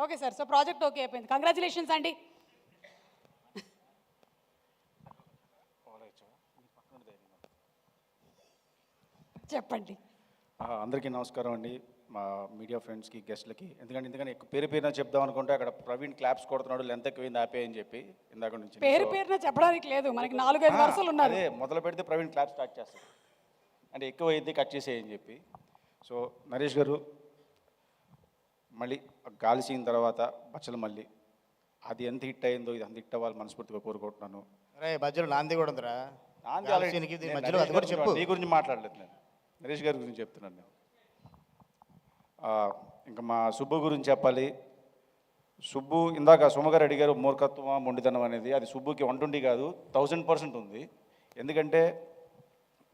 Okay sir, so project okay అయిపోయింది. Congratulations అండి. చెప్పండి. అందరికీ నమస్కారం అండి, మా మీడియా ఫ్రెండ్స్కి, గెస్ట్లకి. ఎందుకంటే ఎక్కువ పేరున చెప్దాం అనుకుంటే అక్కడ ప్రవీణ్ క్లాప్స్ కొడుతున్నాడు, లెంత్ ఎక్కువైంది ఆపే అని చెప్పి ఇందాక నుంచి పేరున చెప్పడానికి లేదు, మనకి 4-5 వరుసలు ఉన్నారు. అదే మొదలు పెడితే ప్రవీణ్ క్లాప్ స్టార్ట్ చేస్తాడు, అంటే ఎక్కువ అయింది కట్ చేసేయని చెప్పి. సో నరేష్ గారు మళ్ళీ గాలి సీన్ తర్వాత బచ్చలు మళ్ళీ అది ఎంత హిట్ అయిందో ఇది అంత హిట్ అవ్వాలి మనస్ఫూర్తిగా కోరుకుంటున్నాను. రే మధ్యలో నాంది కూడా ఉందిరా. మధ్యలో అది కూడా చెప్పు. నీ గురించి మాట్లాడలేదు నేను, నరేష్ గారి గురించి చెప్తున్నాను నేను. ఇంకా మా సుబ్బు గురించి చెప్పాలి. సుబ్బు ఇందాక సుమగారు అడిగారు మూర్ఖత్వం మొండితనం అనేది, అది సుబ్బుకి 120 కాదు 1000% ఉంది. ఎందుకంటే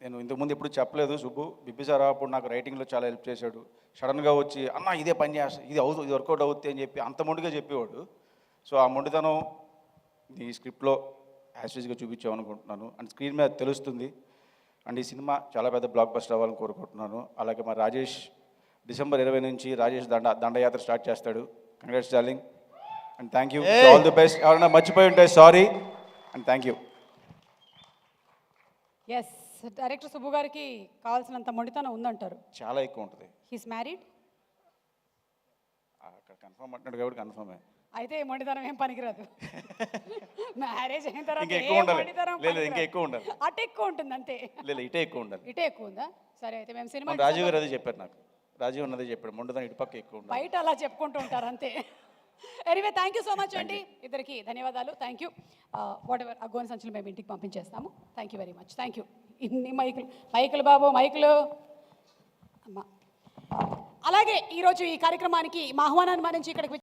నేను ఇంతకుముందు ఎప్పుడు చెప్పలేదు, సుబ్బు బిబ్బిసారా అప్పుడు నాకు రైటింగ్లో చాలా హెల్ప్ చేశాడు. సడన్గా వచ్చి అన్న ఇదే పని చేస్తా, ఇది అవుతుంది, ఇది వర్కౌట్ అవుతుంది అని చెప్పి అంత మొండిగా చెప్పేవాడు. సో ఆ మొండితనం ఈ స్క్రిప్ట్లో యాస్టీజ్గా చూపించామనుకుంటున్నాను, అండ్ స్క్రీన్ మీద తెలుస్తుంది. అండ్ ఈ సినిమా చాలా పెద్ద బ్లాక్ బస్టర్ అవ్వాలని కోరుకుంటున్నాను. అలాగే మా రాజేష్ డిసెంబర్ 20 నుంచి రాజేష్ దండయాత్ర స్టార్ట్ చేస్తాడు. Congrats darling and thank you, all the best. ఎవరైనా మర్చిపోయి ఉంటే sorry and thank you. Yes, director Subbu గారికి కావాల్సినంత మొండితనం ఉందంటారు. చాలా ఎక్కువ ఉంటుంది. He's married? అక్కడ కన్ఫర్మ్ అంటున్నాడు కాబట్టి కన్ఫర్మే. అయితే మొండితనం ఏం పనికిరాదు. మ్యారేజ్ అయిన తర్వాత ఇంకా ఎక్కువ ఉండాలి. లేదు ఇంకా ఎక్కువ ఉండాలి. అటు ఎక్కువ ఉంటుంది అంతే. లేదు ఇటే ఎక్కువ ఉండాలి. ఇటే ఎక్కువ ఉందా? సరే అయితే మేము సినిమా రాజీవ్ గారు అదే చెప్పారు, నాకు రాజీవ్ ఉన్నదే చెప్పాడు, మొండితనం ఇటు పక్క ఎక్కువ ఉండాలి. బయట అలా చెప్పుకుంటూ ఉంటారు అంతే. Anyway thank you so much అండి, ఇద్దరికి ధన్యవాదాలు. Thank you. వాట్ ఎవర్ ఆ గోన్ సంచులు మేము ఇంటికి పంపించేస్తాము. Thank you very much. Thank you. ఇన్ని మైకులు బాబు, మైకులు అమ్మా. అలాగే ఈరోజు ఈ కార్యక్రమానికి మా ఆహ్వానాన్ని మన్నించి ఇక్కడికి